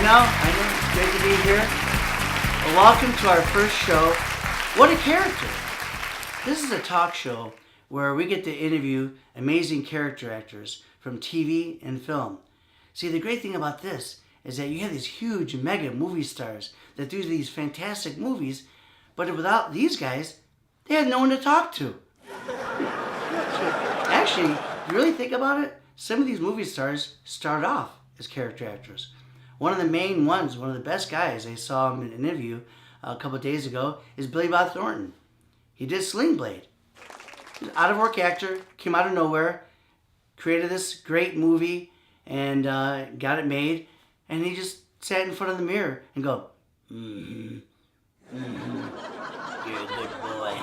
It's great to be here. Well, welcome to our first show, What a Character. This is a talk show where we get to interview amazing character actors from TV and film. See, the great thing about this is that you have these huge mega movie stars that do these fantastic movies, but without these guys, they had no one to talk to. Actually, if you really think about it, some of these movie stars start off as character actors. One of the main ones, one of the best guys, I saw him in an interview a couple of days ago, is Billy Bob Thornton. He did Sling Blade. He's an out-of-work actor, came out of nowhere, created this great movie, and got it made, and he just sat in front of the mirror and go, you're a good boy.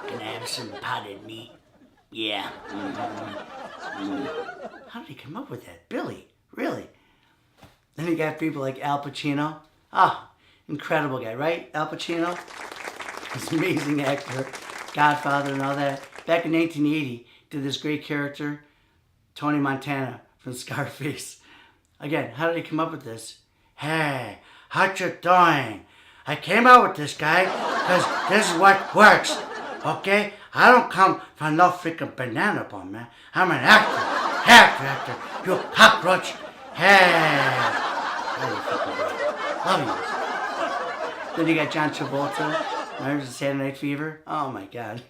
Can I have some potted meat? Yeah. How did he come up with that? Billy, really? Then you got people like Al Pacino. Incredible guy, right? Al Pacino, this amazing actor, Godfather and all that. Back in 1980, did this great character, Tony Montana from Scarface. Again, how did he come up with this? Hey, how you doing? I came out with this guy because this is what works, okay? I don't come from no freaking banana bone, man. I'm an actor, actor, you cockroach. Hey, love you. Then you got John Travolta. Remember Saturday Night Fever? Oh my God.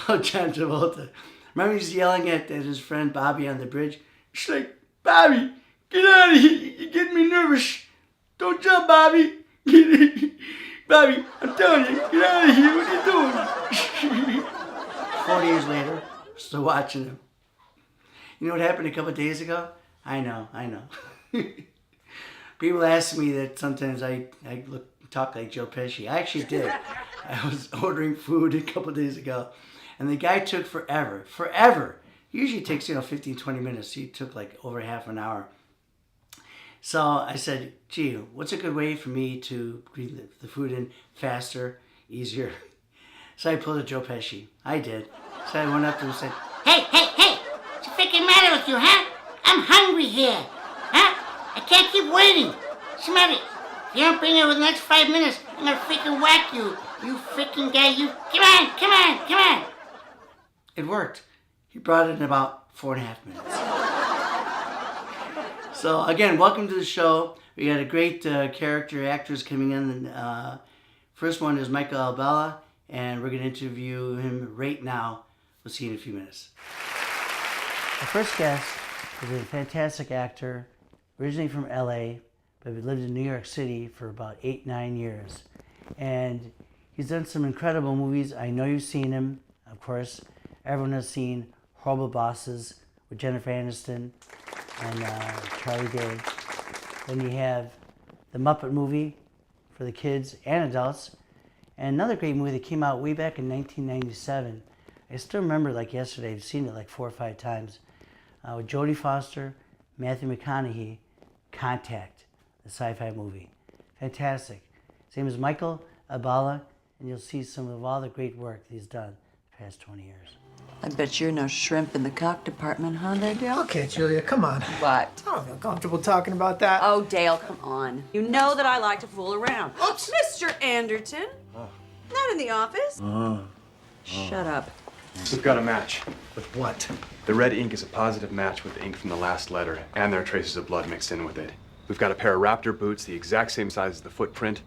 Love John Travolta. Remember he's yelling at his friend Bobby on the bridge? She's like, Bobby, get out of here. You're getting me nervous. Don't jump, Bobby. Bobby, I'm telling you, get out of here. What are you doing? 40 years later, still watching him. You know what happened a couple of days ago? I know. People ask me that sometimes I talk like Joe Pesci. I actually did. I was ordering food a couple of days ago, and the guy took forever. Usually it takes, 15, 20 minutes. He took like over half an hour. So I said, gee, what's a good way for me to bring the food in faster, easier? So I pulled a Joe Pesci. I did. So I went up to him and said, Hey, what's the freaking matter with you, huh? I'm hungry here, huh? I can't keep waiting. What's the matter? If you don't bring it within the next 5 minutes, I'm gonna freaking whack you. You freaking guy, you. Come on. It worked. He brought it in about 4.5 minutes. So again, welcome to the show. We got a great character actors coming in. First one is Michael Albella, and we're going to interview him right now. We'll see you in a few minutes. The first guest is a fantastic actor, originally from LA, but he lived in New York City for about 8-9 years. And he's done some incredible movies. I know you've seen him, of course. Everyone has seen Horrible Bosses with Jennifer Aniston and Charlie Day. Then you have the Muppet movie for the kids and adults. And another great movie that came out way back in 1997. I still remember like yesterday. I've seen it like 4 or 5 times. With Jody Foster, Matthew McConaughey, Contact, the sci-fi movie. Fantastic. His name is Michael Albella, and you'll see some of all the great work that he's done the past 20 years. I bet you're no shrimp in the cock department, huh, there, Dale? Okay, Julia, come on. What? I don't feel comfortable talking about that. Oh, Dale, come on. You know that I like to fool around. Oops. Mr. Anderton. Not in the office. Shut up. We've got a match. With what? The red ink is a positive match with the ink from the last letter, and there are traces of blood mixed in with it. We've got a pair of Raptor boots the exact same size as the footprint,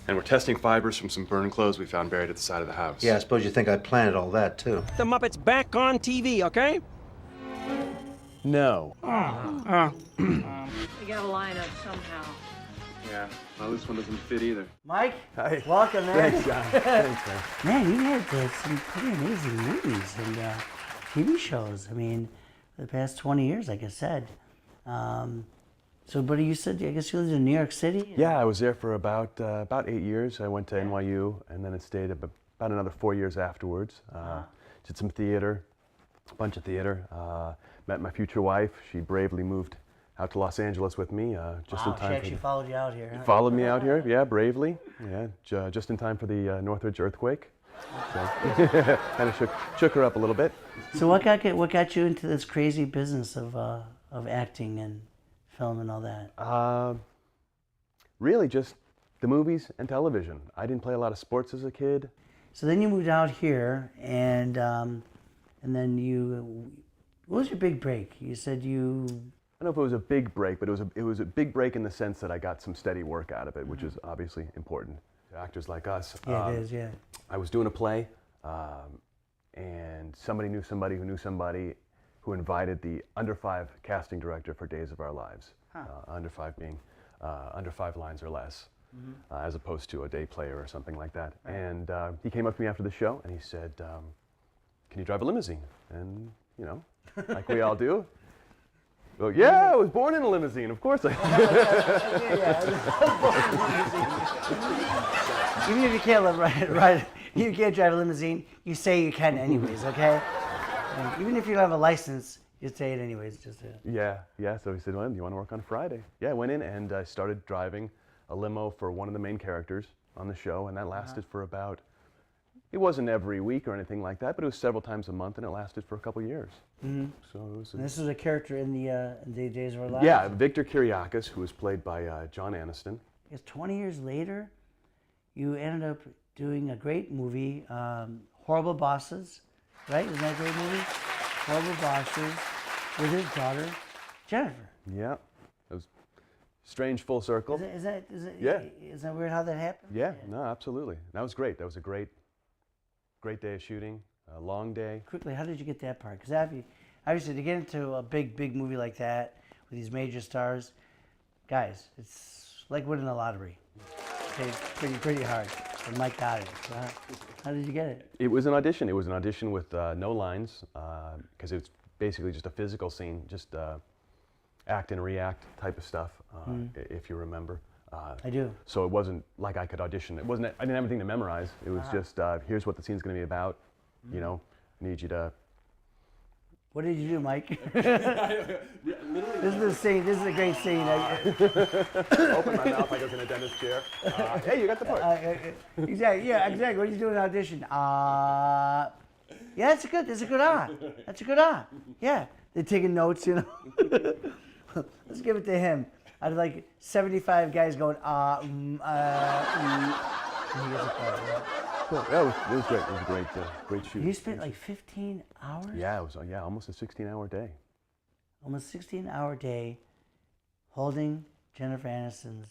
and we're testing fibers from some burned clothes we found buried at the side of the house. Yeah, I suppose you think I planted all that, too. The Muppet's back on TV, okay? No. We gotta line up somehow. Yeah, well, this one doesn't fit either. Mike, Hi. welcome, man. Thanks, John. Thanks, man. Man, you had some pretty amazing movies and TV shows. I mean, for the past 20 years, like I said. So, buddy, you said, I guess you lived in New York City? Yeah, I was there for about 8 years. I went to NYU, and then I stayed about another 4 years afterwards. Did some theater, a bunch of theater. Met my future wife. She bravely moved out to Los Angeles with me just in time. She actually followed you out here. Huh? Followed me out here, yeah, bravely. Yeah, just in time for the Northridge earthquake. So, kind of shook her up a little bit. So what got you into this crazy business of acting and film and all that? Really, just the movies and television. I didn't play a lot of sports as a kid. So then you moved out here, and then you. What was your big break? You said you. I don't know if it was a big break, but it was a big break in the sense that I got some steady work out of it, which is obviously important to actors like us. Yeah, it is. Yeah. I was doing a play, and somebody knew somebody who knew somebody who invited the under 5 casting director for Days of Our Lives. Under 5 being under 5 lines or less, as opposed to a day play or something like that. Right. And he came up to me after the show and he said, "Can you drive a limousine?" And you know, like we all do. Well, yeah, I was born in a limousine. Of course I. Even if you can't right, you can't drive a limousine. You say you can anyways, okay? And even if you don't have a license, you say it anyways. Yeah. So he said, "Well, do you want to work on Friday?" Yeah, I went in and I started driving a limo for one of the main characters on the show, and that lasted for about. It wasn't every week or anything like that, but it was several times a month, and it lasted for a couple years. Mm-hmm. So it was. And this is a character in the Days of Our Lives. Yeah, Victor Kiriakis, who was played by Jon Aniston. Yes, 20 years later, you ended up doing a great movie, Horrible Bosses, right? Isn't that a great movie? Horrible Bosses, with his daughter, Jennifer. Yeah, it was strange full circle. Is that yeah. Is that weird how that happened? Yeah, no, absolutely. That was great. That was a great day of shooting, a long day. Quickly, how did you get that part? Because obviously to get into a big movie like that with these major stars, guys, it's like winning the lottery. It's pretty hard. And Mike got it. So how did you get it? It was an audition. It was an audition with no lines, because it's basically just a physical scene, just act and react type of stuff, if you remember. I do. So it wasn't like I could audition. I didn't have anything to memorize. It was just, here's what the scene's going to be about. You know, I need you to. What did you do, Mike? This is the scene. This is a great scene. Open my mouth like I was in a dentist chair. Hey, you got the part. Exactly. Yeah, exactly. What did you do in an audition? Yeah, that's good. That's a good That's a good Yeah, they're taking notes. You know. Let's give it to him. Out of like 75 guys going, and he gets a part, right? Cool. Yeah, it was great. It was a great shoot. You spent like 15 hours? Yeah, it was almost a 16-hour day. Almost 16-hour day holding Jennifer Aniston's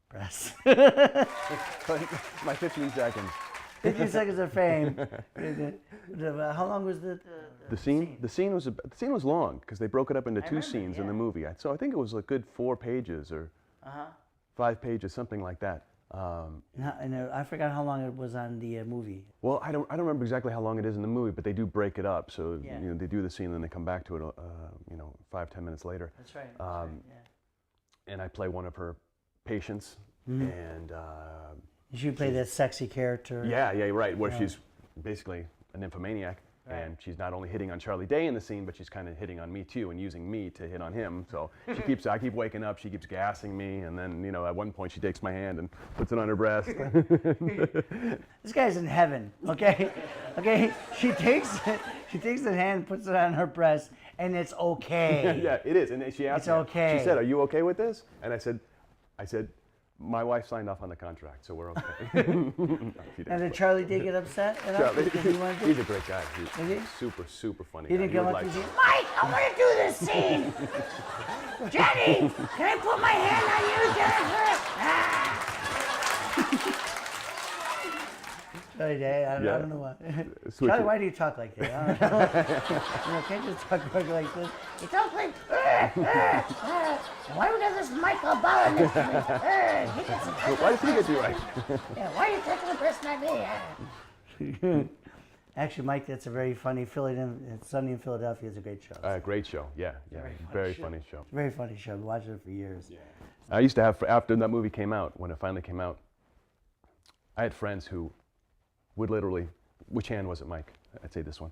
breasts. My 15 seconds. 15 seconds of fame. How long was the scene? The scene was long because they broke it up into two scenes in the movie. So I think it was a good 4 pages or 5 pages, something like that. And I forgot how long it was on the movie. Well, I don't remember exactly how long it is in the movie, but they do break it up. So Yeah. you know, they do the scene and then they come back to it 5-10 minutes later. That's right. And I play one of her patients, and You play that sexy character. yeah, right, where she's basically a nymphomaniac, and she's not only hitting on Charlie Day in the scene, but she's kind of hitting on me too, and using me to hit on him. So I keep waking up, she keeps gassing me, and then at one point she takes my hand and puts it on her breast. This guy's in heaven, okay? Okay, she takes the hand, puts it on her breast, and it's okay. Yeah, it is. And she asked me, okay. She said, "Are you okay with this?" And I said, "My wife signed off on the contract, so we're okay." And did Charlie Day get upset? Charlie, He he's a great guy. Is he? Super, super funny. He guy. didn't come would up to like you, Mike, I want to do this scene. Jenny, can I put my hand on you, Jennifer? Charlie Day, I don't know why. Charlie, why do you talk like that? I don't know. Can't you just talk like this? You talk like, why we got this Michael Bauer next to me? Why does he get you right? Yeah, why are you taking the person at me? Actually, Mike, that's a very funny Sunday in Philadelphia is a great show. Great show, yeah. Very funny show. It's a very funny show. I've been watching it for years. Yeah. I used to have, after that movie came out, when it finally came out, I had friends who would literally, which hand was it, Mike? I'd say this one.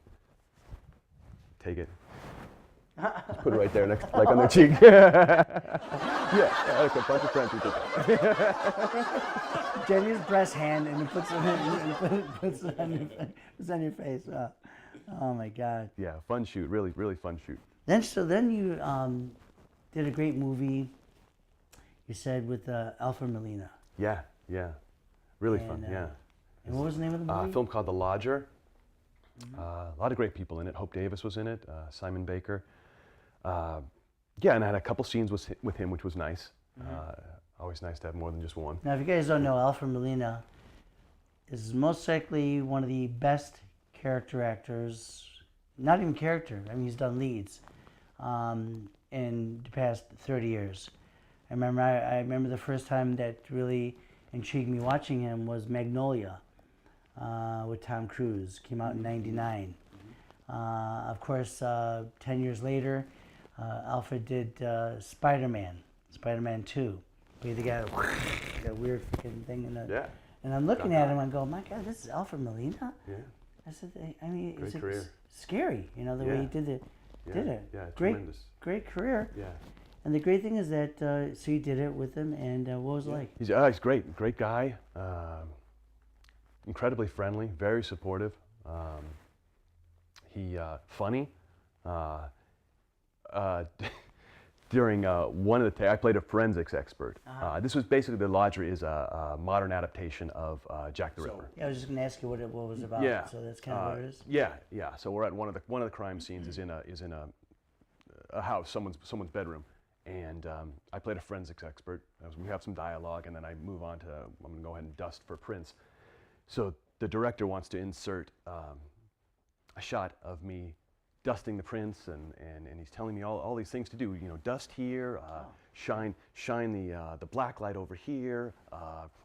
Take it. Just put it right there, next, like on their cheek. Yeah, I had a bunch of friends who did that. Jenny's breast hand, and he puts it on your face. Oh my God. Yeah, fun shoot, really, really fun shoot. Then did a great movie. You said with Alfred Molina. Yeah, really fun. And, Yeah, And what was the name of the movie? a film called The Lodger. A lot of great people in it. Hope Davis was in it. Simon Baker. Yeah, and I had a couple scenes with him, which was nice. Always nice to have more than just one. Now, if you guys don't know, Alfred Molina is most likely one of the best character actors. Not even character. I mean, he's done leads in the past 30 years. I remember the first time that really intrigued me watching him was Magnolia with Tom Cruise. Came out in '99. Of course, 10 years later, Alfred did Spider-Man 2. Where they got a weird freaking thing in the. Yeah. And I'm looking at him and go, my God, this is Alfred Molina. Yeah. I said, I mean, Great it's career. Scary, you know, the way he did it. Yeah, Great, tremendous. great career. Yeah. And the great thing is that so you did it with him, and what was it like? He's great guy. Incredibly friendly, very supportive. He funny. During one of the I played a forensics expert. This was basically The Lodger is a modern adaptation of Jack the Ripper. Yeah, I was just going to ask you what it was about. Yeah. So that's kind of what it is. Yeah. So we're at one of the crime scenes is in a house, someone's bedroom, and I played a forensics expert. We have some dialogue, and then I move on to I'm going to go ahead and dust for prints. So the director wants to insert a shot of me dusting the prints, and he's telling me all these things to do. You know, dust here, shine the black light over here.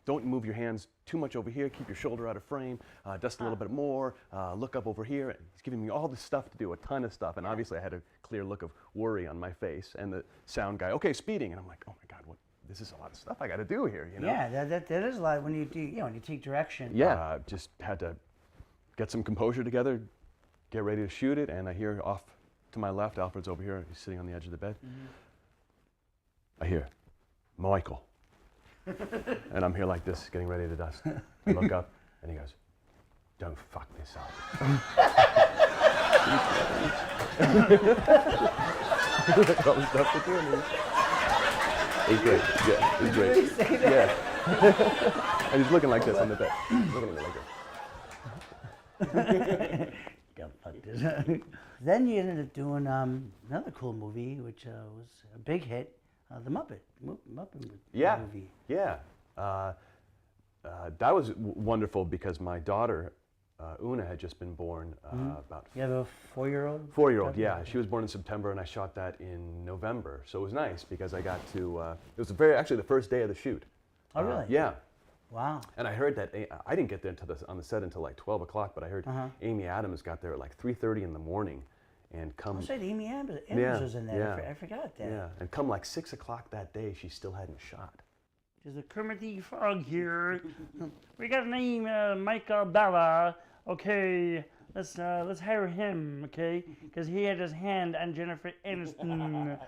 Don't move your hands too much over here. Keep your shoulder out of frame. Dust a little bit more. Look up over here. And he's giving me all this stuff to do, a ton of stuff. And obviously, I had a clear look of worry on my face. And the sound guy, okay, speeding. And I'm like, oh my God, what? This is a lot of stuff I got to do here. You know? Yeah, that is a lot when you do. You know, when you take direction. Yeah, just had to get some composure together. Get ready to shoot it, and I hear off to my left, Alfred's over here, he's sitting on the edge of the bed. I hear, Michael. And I'm here like this, getting ready to dust. I look up, and he goes, don't fuck this up. All the stuff to do. He's great, yeah, he's great. Did he say that? Yeah. And he's looking like this on the bed. Looking at me like this. Then you ended up doing another cool movie, which was a big hit, The Muppet. Muppet Yeah, movie. yeah. That was wonderful because my daughter, Una, had just been born about You have a 4-year-old? 4-year-old, yeah. She was born in September, and I shot that in November. So it was nice because I got to, it was actually the first day of the shoot. Oh, really? Yeah. Wow. And I heard that, I didn't get there on the set until like 12 o'clock, but I heard Amy Adams got there at like 3:30 in the morning and come. I said Amy Adams Yeah, was in there. yeah. I forgot that. Yeah, and come like 6 o'clock that day, she still hadn't shot. There's a Kermit the Frog here. We got a name, Michael Bella. Okay, let's hire him, okay? Because he had his hand on Jennifer Aniston.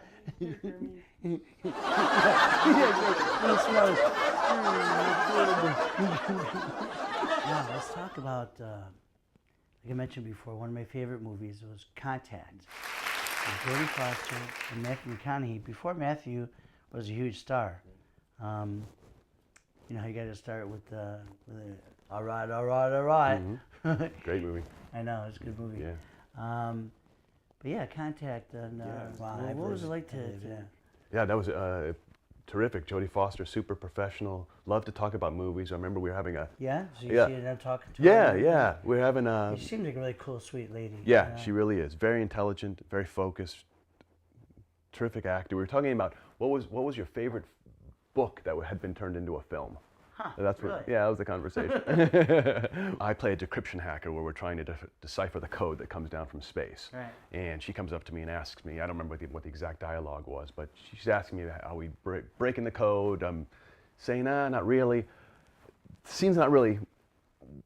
Now, let's talk about, like I mentioned before, one of my favorite movies was Contact. With Jody Foster and Matthew McConaughey. Before Matthew was a huge star. You know, you got to start with all right. Mm-hmm. Great movie. I know, it's a good movie. Yeah. But yeah, Contact. And, what was it like to Yeah, that was terrific. Jody Foster, super professional. Loved to talk about movies. I remember we were having a. Yeah? So you Yeah. see them talking to Yeah, her? yeah. We're having a. She seems like a really cool, sweet lady. Yeah, you know? she really is. Very intelligent, very focused, terrific actor. We were talking about what was your favorite book that had been turned into a film? Huh, That's what. really? Yeah, that was the conversation. I play a decryption hacker where we're trying to decipher the code that comes down from space. Right. And she comes up to me and asks me. I don't remember what the exact dialogue was, but she's asking me how we breaking the code. I'm saying, nah, not really. The scene's not really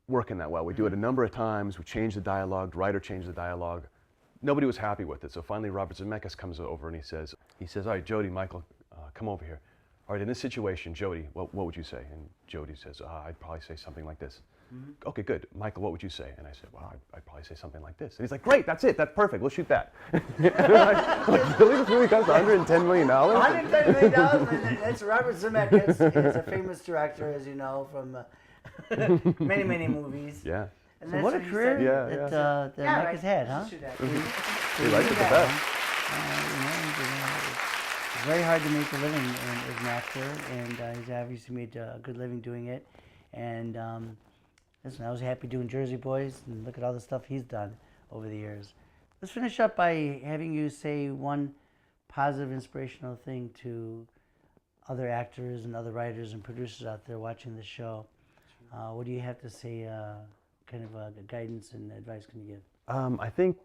working that well. We do it a number of times. We change the dialogue. The writer changed the dialogue. Nobody was happy with it. So finally, Robert Zemeckis comes over and he says, all right, Jody, Michael, come over here. All right, in this situation, Jody, what would you say? And Jody says, I'd probably say something like this. Okay, good. Michael, what would you say? And I said, well, I'd probably say something like this. And he's like, great, that's it. That's perfect. We'll shoot that. like, really? This movie costs $110 million? $130 million. That's Robert Zemeckis. He's a famous director, as you know, from many, many movies. Yeah. And So that's what a he career said. that Mike has had, huh? He liked it the best. It's very hard to make a living as an actor, and he's obviously made a good living doing it. And listen, I was happy doing Jersey Boys, and look at all the stuff he's done over the years. Let's finish up by having you say one positive, inspirational thing to other actors and other writers and producers out there watching the show. What do you have to say, kind of guidance and advice can you give? I think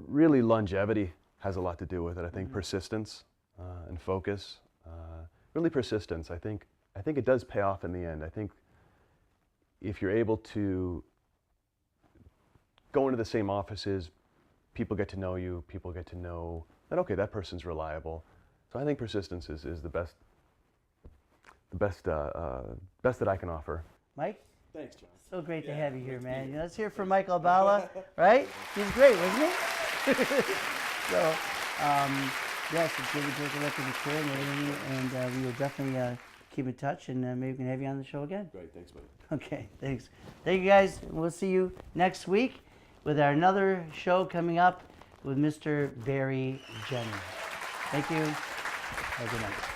really longevity has a lot to do with it. I think persistence and focus. Really persistence. I think it does pay off in the end. I think if you're able to go into the same offices, people get to know you, people get to know that, okay, that person's reliable. So I think persistence is the best that I can offer. Mike? Thanks, John. So great to have you here, man. Let's hear from Mike Albala, right? He's great, wasn't he? So, yes, it's really great to look at his career and everything, and we will definitely keep in touch, and maybe we can have you on the show again. Great, thanks, buddy. Okay, thanks. Thank you, guys. We'll see you next week with our another show coming up with Mr. Barry Jenner. Thank you. Have a good night.